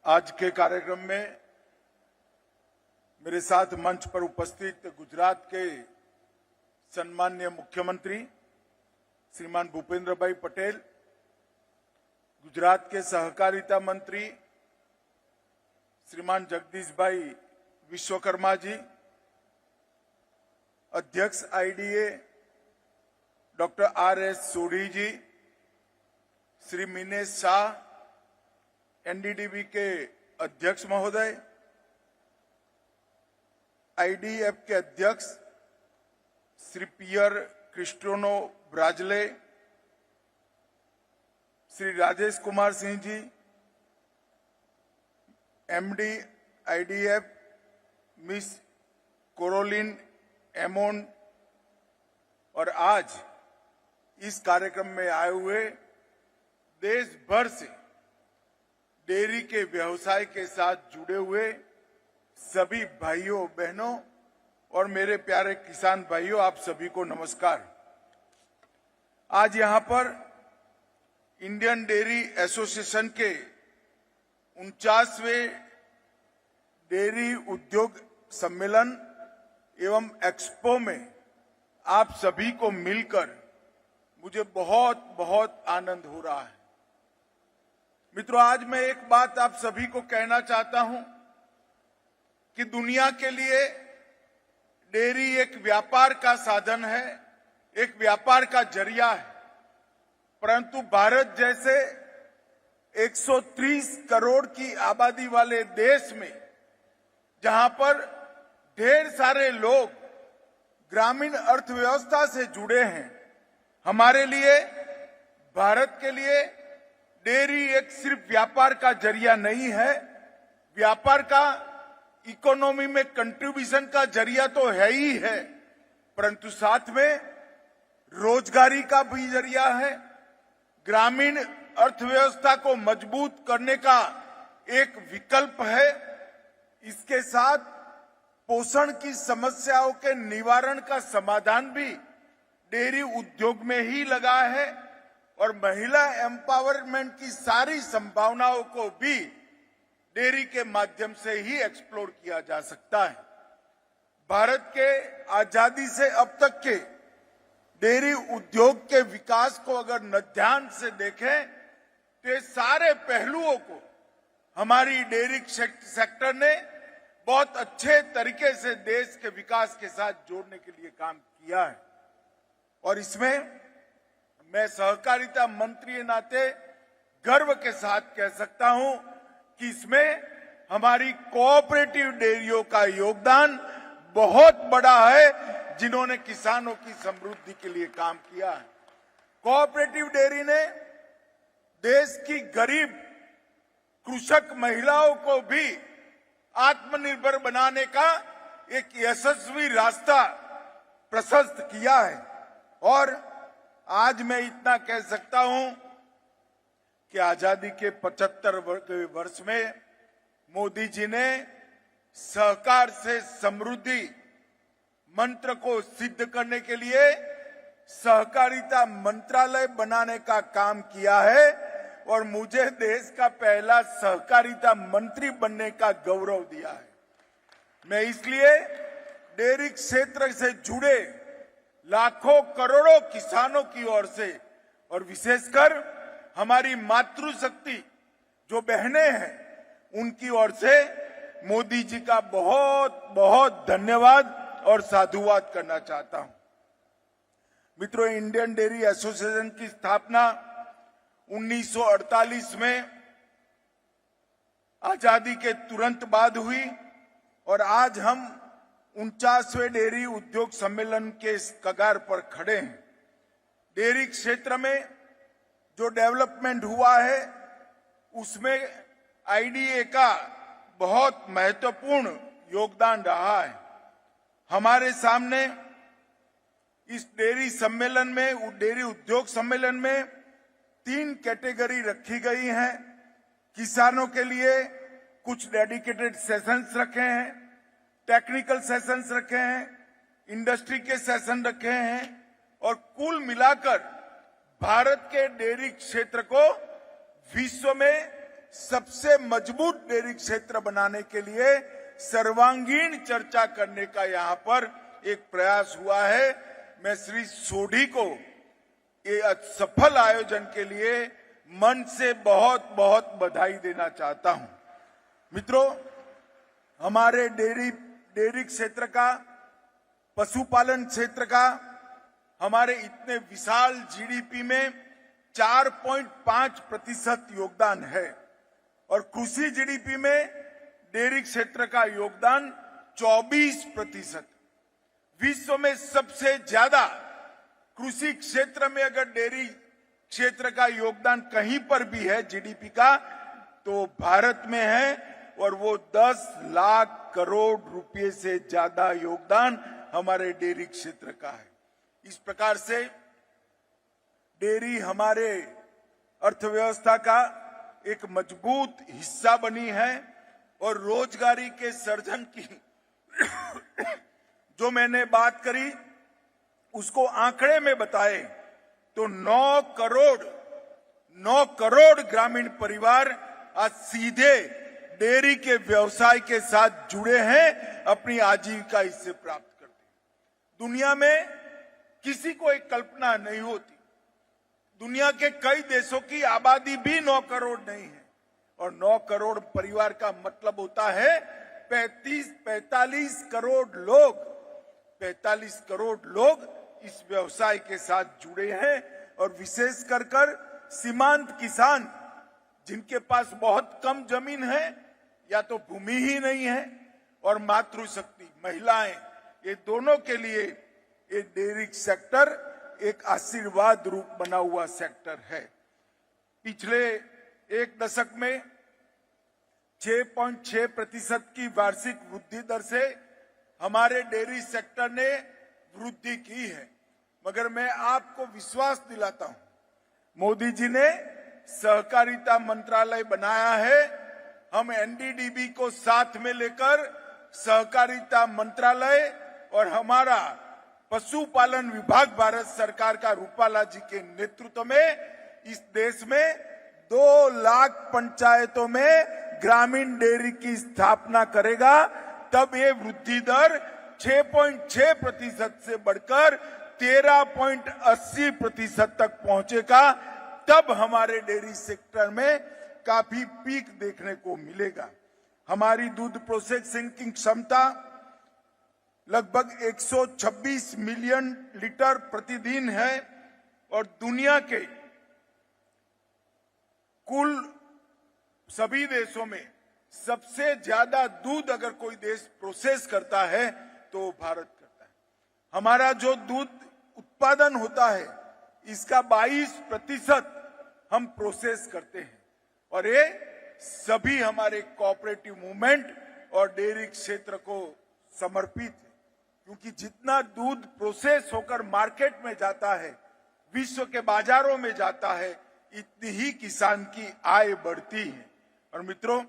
आज के कार्यक्रम में मेरे साथ मंच पर उपस्थित गुजरात के सम्माननीय मुख्यमंत्री श्रीमान भूपेंद्र भाई पटेल, गुजरात के सहकारिता मंत्री श्रीमान जगदीश भाई विश्वकर्मा जी, अध्यक्ष आईडीए डॉक्टर आर.एस. सोढ़ी जी, श्री मीनेश शाह, एनडीडीबी के अध्यक्ष महोदय, आईडीएफ के अध्यक्ष श्री पियर क्रिस्टोनो ब्राजले, Shri Rajesh Kumar Singh ji, MD IDF miss कोरोलिन एमोन, और आज इस कार्यक्रम में आए हुए देश भर से डेयरी के व्यवसाय के साथ जुड़े हुए सभी भाइयों बहनों और मेरे प्यारे किसान भाइयों, आप सभी को नमस्कार। आज यहां पर इंडियन डेयरी एसोसिएशन के 49वें डेयरी उद्योग सम्मेलन एवं एक्सपो में आप सभी को मिलकर मुझे बहुत बहुत आनंद हो रहा है। मित्रों, आज मैं एक बात आप सभी को कहना चाहता हूं कि दुनिया के लिए डेयरी एक व्यापार का साधन है, एक व्यापार का जरिया है, परंतु भारत जैसे 130 करोड़ की आबादी वाले देश में, जहां पर ढेर सारे लोग ग्रामीण अर्थव्यवस्था से जुड़े हैं, हमारे लिए, भारत के लिए डेयरी एक सिर्फ व्यापार का जरिया नहीं है, व्यापार का इकोनॉमी में कंट्रीब्यूशन का जरिया तो है ही है, परंतु साथ में रोजगारी का भी जरिया है, ग्रामीण अर्थव्यवस्था को मजबूत करने का एक विकल्प है। इसके साथ पोषण की समस्याओं के निवारण का समाधान भी डेयरी उद्योग में ही लगा है और महिला एम्पावरमेंट की सारी संभावनाओं को भी डेयरी के माध्यम से ही एक्सप्लोर किया जा सकता है। भारत के आजादी से अब तक के डेयरी उद्योग के विकास को अगर न ध्यान से देखें तो ये सारे पहलुओं को हमारी डेयरी सेक्टर ने बहुत अच्छे तरीके से देश के विकास के साथ जोड़ने के लिए काम किया है। और इसमें मैं सहकारिता मंत्री के नाते गर्व के साथ कह सकता हूं कि इसमें हमारी कोऑपरेटिव डेयरियों का योगदान बहुत बड़ा है, जिन्होंने किसानों की समृद्धि के लिए काम किया है। कोऑपरेटिव डेयरी ने देश की गरीब कृषक महिलाओं को भी आत्मनिर्भर बनाने का एक यशस्वी रास्ता प्रशस्त किया है। और आज मैं इतना कह सकता हूं कि आजादी के 75 वर्ष में मोदी जी ने सहकार से समृद्धि मंत्र को सिद्ध करने के लिए सहकारिता मंत्रालय बनाने का काम किया है और मुझे देश का पहला सहकारिता मंत्री बनने का गौरव दिया है। मैं इसलिए डेयरी क्षेत्र से जुड़े लाखों करोड़ों किसानों की ओर से और विशेषकर हमारी मातृशक्ति जो बहनें हैं, उनकी ओर से मोदी जी का बहुत बहुत धन्यवाद और साधुवाद करना चाहता हूं। मित्रों, इंडियन डेयरी एसोसिएशन की स्थापना 1948 में आजादी के तुरंत बाद हुई और आज हम 49वें डेयरी उद्योग सम्मेलन के इस कगार पर खड़े हैं। डेयरी क्षेत्र में जो डेवलपमेंट हुआ है उसमें आईडीए का बहुत महत्वपूर्ण योगदान रहा है। हमारे सामने इस डेयरी सम्मेलन में, डेयरी उद्योग सम्मेलन में 3 कैटेगरी रखी गई हैं। किसानों के लिए कुछ डेडिकेटेड सेशंस रखे हैं, टेक्निकल सेशंस रखे हैं, इंडस्ट्री के सेशन रखे हैं और कुल मिलाकर भारत के डेयरी क्षेत्र को विश्व में सबसे मजबूत डेयरी क्षेत्र बनाने के लिए सर्वांगीण चर्चा करने का यहाँ पर एक प्रयास हुआ है। मैं श्री सोढी को ये सफल आयोजन के लिए मन से बहुत बहुत बधाई देना चाहता हूं। मित्रों, हमारे डेयरी क्षेत्र का, पशुपालन क्षेत्र का हमारे इतने विशाल जीडीपी में 4.5% योगदान है और कृषि जीडीपी में डेयरी क्षेत्र का योगदान 24%। विश्व में सबसे ज्यादा कृषि क्षेत्र में अगर डेयरी क्षेत्र का योगदान कहीं पर भी है जीडीपी का, तो भारत में है और वो 10 लाख करोड़ रुपए से ज्यादा योगदान हमारे डेयरी क्षेत्र का है। इस प्रकार से डेयरी हमारे अर्थव्यवस्था का एक मजबूत हिस्सा बनी है और रोजगारी के सृजन की जो मैंने बात करी उसको आंकड़े में बताए तो 9 करोड़ ग्रामीण परिवार आज सीधे डेयरी के व्यवसाय के साथ जुड़े हैं, अपनी आजीविका इससे प्राप्त करते हैं। दुनिया में किसी को एक कल्पना नहीं होती, दुनिया के कई देशों की आबादी भी 9 करोड़ नहीं है और 9 करोड़ परिवार का मतलब होता है 45 करोड़ लोग 45 करोड़ लोग इस व्यवसाय के साथ जुड़े हैं और विशेष कर सीमांत किसान जिनके पास बहुत कम जमीन है या तो भूमि ही नहीं है और मातृशक्ति महिलाएं, ये दोनों के लिए ये डेयरी सेक्टर एक आशीर्वाद रूप बना हुआ सेक्टर है। पिछले एक दशक में 6.6% की वार्षिक वृद्धि दर से हमारे डेयरी सेक्टर ने वृद्धि की है, मगर मैं आपको विश्वास दिलाता हूं, मोदी जी ने सहकारिता मंत्रालय बनाया है। हम एनडीडीबी को साथ में लेकर सहकारिता मंत्रालय और हमारा पशुपालन विभाग भारत सरकार का रूपाला जी के नेतृत्व में इस देश में 2 लाख पंचायतों में ग्रामीण डेयरी की स्थापना करेगा। तब ये वृद्धि दर 6.6% से बढ़कर 13.80% तक पहुंचेगा। तब हमारे डेयरी सेक्टर में काफी पीक देखने को मिलेगा। हमारी दूध प्रोसेसिंग की क्षमता लगभग 126 मिलियन लीटर प्रतिदिन है और दुनिया के कुल सभी देशों में सबसे ज्यादा दूध अगर कोई देश प्रोसेस करता है तो भारत करता है। हमारा जो दूध उत्पादन होता है इसका 22% हम प्रोसेस करते हैं और ये सभी हमारे कोऑपरेटिव मूवमेंट और डेयरी क्षेत्र को समर्पित है, क्योंकि जितना दूध प्रोसेस होकर मार्केट में जाता है, विश्व के बाजारों में जाता है, इतनी ही किसान की आय बढ़ती है। और मित्रों,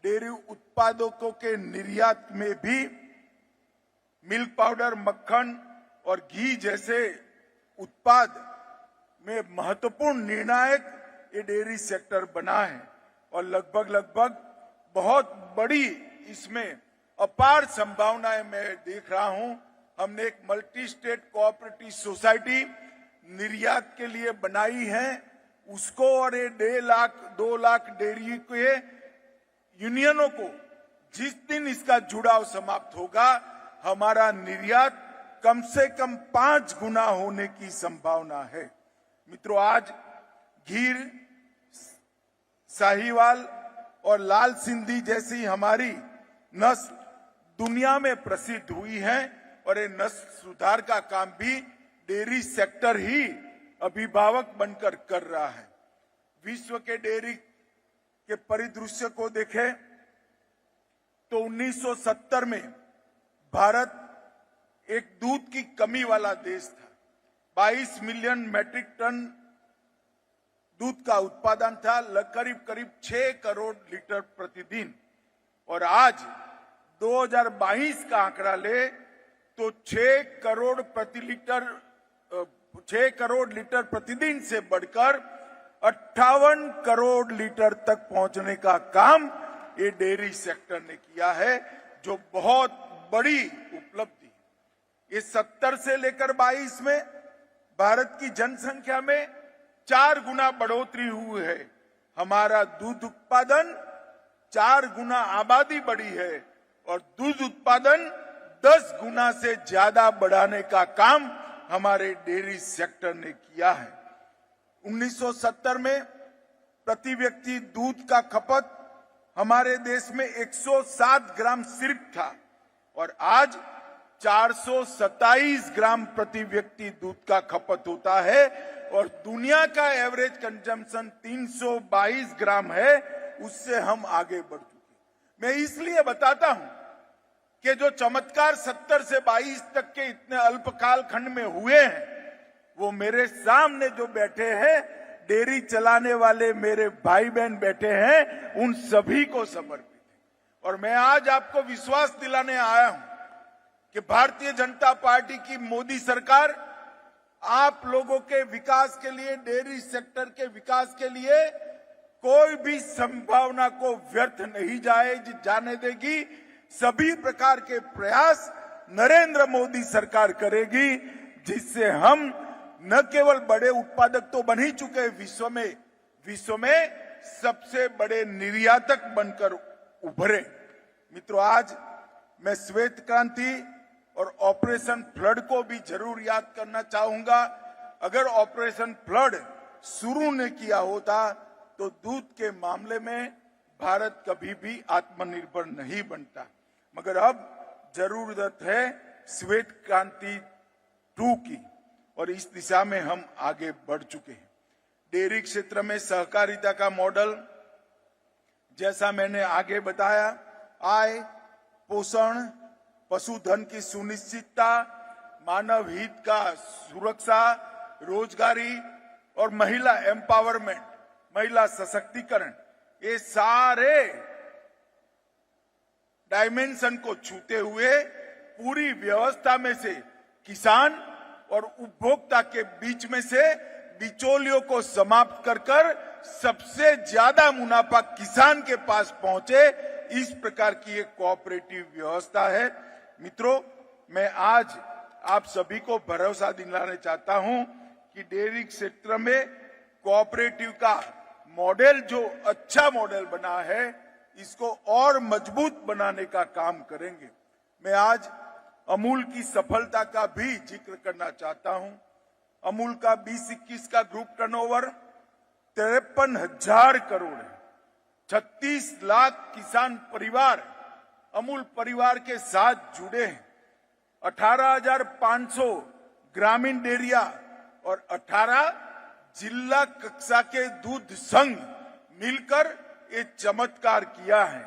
डेयरी उत्पादकों के निर्यात में भी मिल्क पाउडर, मक्खन और घी जैसे उत्पाद में महत्वपूर्ण निर्णायक ये डेयरी सेक्टर बना है और लगभग बहुत बड़ी इसमें अपार संभावनाएं मैं देख रहा हूं। हमने एक मल्टी स्टेट कोऑपरेटिव सोसाइटी निर्यात के लिए बनाई है, उसको और ये 2 लाख डेयरी के यूनियनों को जिस दिन इसका जुड़ाव समाप्त होगा, हमारा निर्यात कम से कम 5 गुना होने की संभावना है। मित्रों, आज गीर, साहीवाल और लाल सिंधी जैसी हमारी नस्ल दुनिया में प्रसिद्ध हुई है और ये नस्ल सुधार का काम भी डेयरी सेक्टर ही अभिभावक बनकर कर रहा है। विश्व के डेयरी के परिदृश्य को देखें तो 1970 में भारत एक दूध की कमी वाला देश था। 22 मिलियन मैट्रिक टन दूध का उत्पादन था, करीब 6 करोड़ लीटर प्रतिदिन। और आज 2022 का आंकड़ा ले तो 6 करोड़ लीटर प्रतिदिन से बढ़कर 58 करोड़ लीटर तक पहुंचने का काम ये डेयरी सेक्टर ने किया है, जो बहुत बड़ी उपलब्धि है। ये 70 से लेकर 22 में भारत की जनसंख्या में 4 गुना बढ़ोतरी हुई है। हमारा दूध उत्पादन 4 गुना आबादी बढ़ी है और दूध उत्पादन 10 गुना से ज्यादा बढ़ाने का काम हमारे डेयरी सेक्टर ने किया है। 1970 में प्रति व्यक्ति दूध का खपत हमारे देश में 107 ग्राम सिर्फ था और आज 427 ग्राम प्रति व्यक्ति दूध का खपत होता है और दुनिया का एवरेज कंजम्पशन 322 ग्राम है। उससे हम आगे बढ़ चुके। मैं इसलिए बताता हूं कि जो चमत्कार 70 से 22 तक के इतने अल्पकाल खंड में हुए हैं, वो मेरे सामने जो बैठे हैं, डेयरी चलाने वाले मेरे भाई बहन बैठे हैं, उन सभी को समर्पित है। और मैं आज आपको विश्वास दिलाने आया हूं कि भारतीय जनता पार्टी की मोदी सरकार आप लोगों के विकास के लिए, डेयरी सेक्टर के विकास के लिए कोई भी संभावना को व्यर्थ नहीं जाने देगी। सभी प्रकार के प्रयास नरेंद्र मोदी सरकार करेगी, जिससे हम न केवल बड़े उत्पादक तो बन ही चुके, विश्व में सबसे बड़े निर्यातक बनकर उभरे। मित्रों, आज मैं श्वेत क्रांति और ऑपरेशन फ्लड को भी जरूर याद करना चाहूंगा। अगर ऑपरेशन फ्लड शुरू न किया होता तो दूध के मामले में भारत कभी भी आत्मनिर्भर नहीं बनता। मगर अब जरूरत है श्वेत क्रांति 2 की और इस दिशा में हम आगे बढ़ चुके हैं। डेयरी क्षेत्र में सहकारिता का मॉडल, जैसा मैंने आगे बताया, आय, पोषण, पशुधन की सुनिश्चितता, मानव हित का सुरक्षा, रोजगारी और महिला एम्पावरमेंट, महिला सशक्तिकरण, ये सारे डायमेंशन को छूते हुए पूरी व्यवस्था में से किसान और उपभोक्ता के बीच में से बिचौलियों को समाप्त कर सबसे ज्यादा मुनाफा किसान के पास पहुंचे, इस प्रकार की एक कोऑपरेटिव व्यवस्था है। मित्रों, मैं आज आप सभी को भरोसा दिलाना चाहता हूं कि डेयरी क्षेत्र में कोऑपरेटिव का मॉडल जो अच्छा मॉडल बना है, इसको और मजबूत बनाने का काम करेंगे। मैं आज अमूल की सफलता का भी जिक्र करना चाहता हूं। अमूल का 2021 का ग्रुप टर्नओवर 53,000 करोड़ है। 36 लाख किसान परिवार अमूल परिवार के साथ जुड़े हैं। 18,500 ग्रामीण डेयरिया और 18 जिला कक्षा के दूध संघ मिलकर ये चमत्कार किया है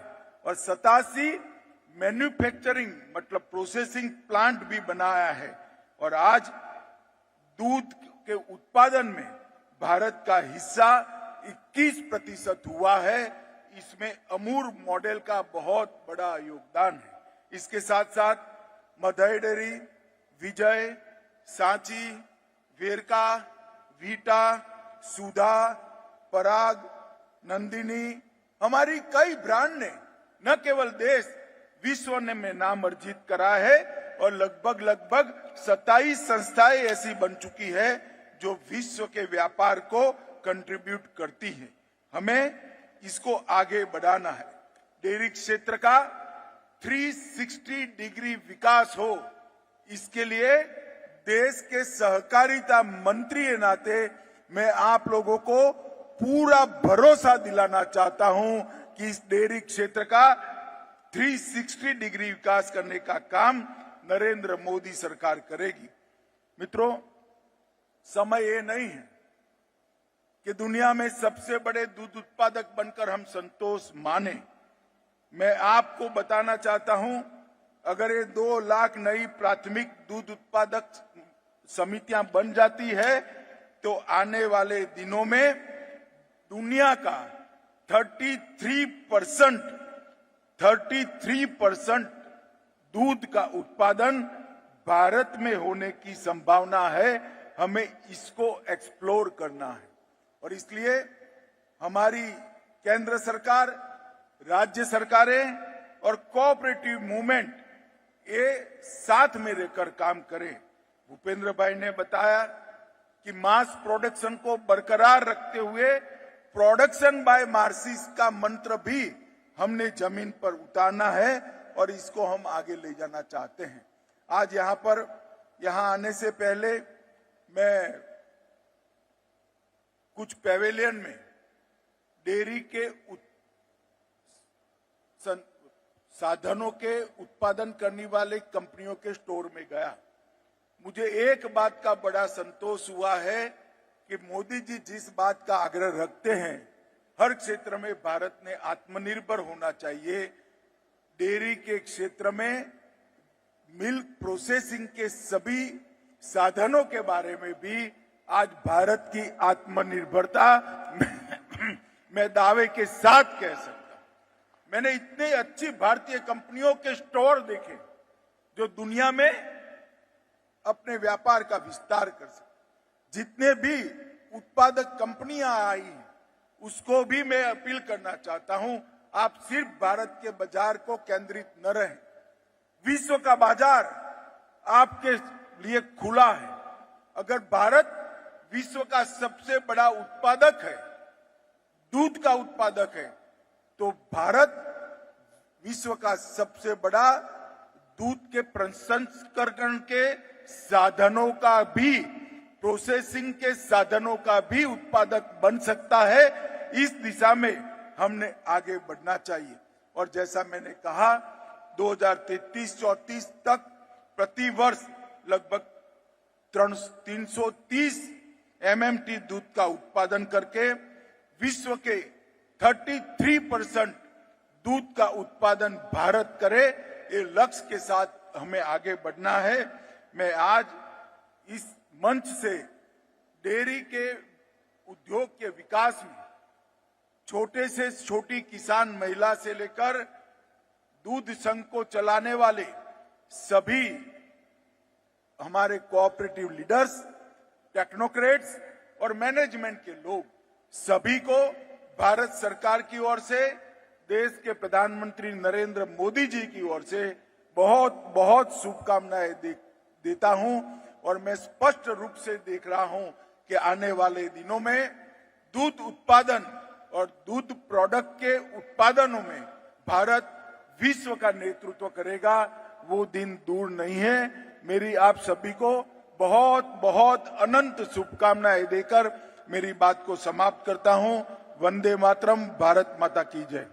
और 87 मैन्युफैक्चरिंग मतलब प्रोसेसिंग प्लांट भी बनाया है और आज दूध के उत्पादन में भारत का हिस्सा 21% हुआ है। इसमें अमूल मॉडल का बहुत बड़ा योगदान है। इसके साथ साथ मदर डेयरी, विजय, सांची, वेरका, वीटा, सुधा, पराग, नंदिनी, हमारी कई ब्रांड ने न केवल देश विश्व में नाम अर्जित करा है और लगभग 27 संस्थाएं ऐसी बन चुकी है जो विश्व के व्यापार को कंट्रीब्यूट करती है। हमें इसको आगे बढ़ाना है। डेयरी क्षेत्र का 360 डिग्री विकास हो, इसके लिए देश के सहकारिता मंत्री के नाते मैं आप लोगों को पूरा भरोसा दिलाना चाहता हूं कि इस डेयरी क्षेत्र का 360 डिग्री विकास करने का काम नरेंद्र मोदी सरकार करेगी। मित्रों, समय ये नहीं है कि दुनिया में सबसे बड़े दूध उत्पादक बनकर हम संतोष माने। मैं आपको बताना चाहता हूं, अगर ये 2 लाख नई प्राथमिक दूध उत्पादक समितियां बन जाती है तो आने वाले दिनों में दुनिया का 33% दूध का उत्पादन भारत में होने की संभावना है। हमें इसको एक्सप्लोर करना है। और इसलिए हमारी केंद्र सरकार, राज्य सरकारें और कोऑपरेटिव मूवमेंट ये साथ में रहकर काम करें। भूपेंद्र भाई ने बताया कि मास प्रोडक्शन को बरकरार रखते हुए प्रोडक्शन बाय मार्सिस का मंत्र भी हमने जमीन पर उतारना है और इसको हम आगे ले जाना चाहते हैं। आज यहाँ आने से पहले मैं कुछ पैवेलियन में डेयरी के साधनों के उत्पादन करने वाले कंपनियों के स्टोर में गया। मुझे एक बात का बड़ा संतोष हुआ है कि मोदी जी जिस बात का आग्रह रखते हैं, हर क्षेत्र में भारत ने आत्मनिर्भर होना चाहिए। डेयरी के क्षेत्र में मिल्क प्रोसेसिंग के सभी साधनों के बारे में भी आज भारत की आत्मनिर्भरता मैं दावे के साथ कह सकता हूं। मैंने इतनी अच्छी भारतीय कंपनियों के स्टोर देखे जो दुनिया में अपने व्यापार का विस्तार कर सके। जितने भी उत्पादक कंपनियां आई हैं, उसको भी मैं अपील करना चाहता हूं, आप सिर्फ भारत के बाजार को केंद्रित न रहें। विश्व का बाजार आपके लिए खुला है। अगर भारत विश्व का सबसे बड़ा उत्पादक है, दूध का उत्पादक है, तो भारत विश्व का सबसे बड़ा दूध के प्रसंस्करण के साधनों का भी, प्रोसेसिंग के साधनों का भी उत्पादक बन सकता है। इस दिशा में हमने आगे बढ़ना चाहिए। और जैसा मैंने कहा, 2033-34 तक प्रति वर्ष लगभग 330 MMT दूध का उत्पादन करके विश्व के 33% दूध का उत्पादन भारत करे, ये लक्ष्य के साथ हमें आगे बढ़ना है। मैं आज इस मंच से डेयरी के उद्योग के विकास में छोटे से छोटी किसान महिला से लेकर दूध संघ को चलाने वाले सभी हमारे कोऑपरेटिव लीडर्स, टेक्नोक्रेट्स और मैनेजमेंट के लोग, सभी को भारत सरकार की ओर से, देश के प्रधानमंत्री नरेंद्र मोदी जी की ओर से बहुत बहुत शुभकामनाएं देता हूं। और मैं स्पष्ट रूप से देख रहा हूं कि आने वाले दिनों में दूध उत्पादन और दूध प्रोडक्ट के उत्पादनों में भारत विश्व का नेतृत्व करेगा। वो दिन दूर नहीं है। मेरी आप सभी को बहुत बहुत अनंत शुभकामनाएं देकर मेरी बात को समाप्त करता हूं। वंदे मातरम। भारत माता की जय।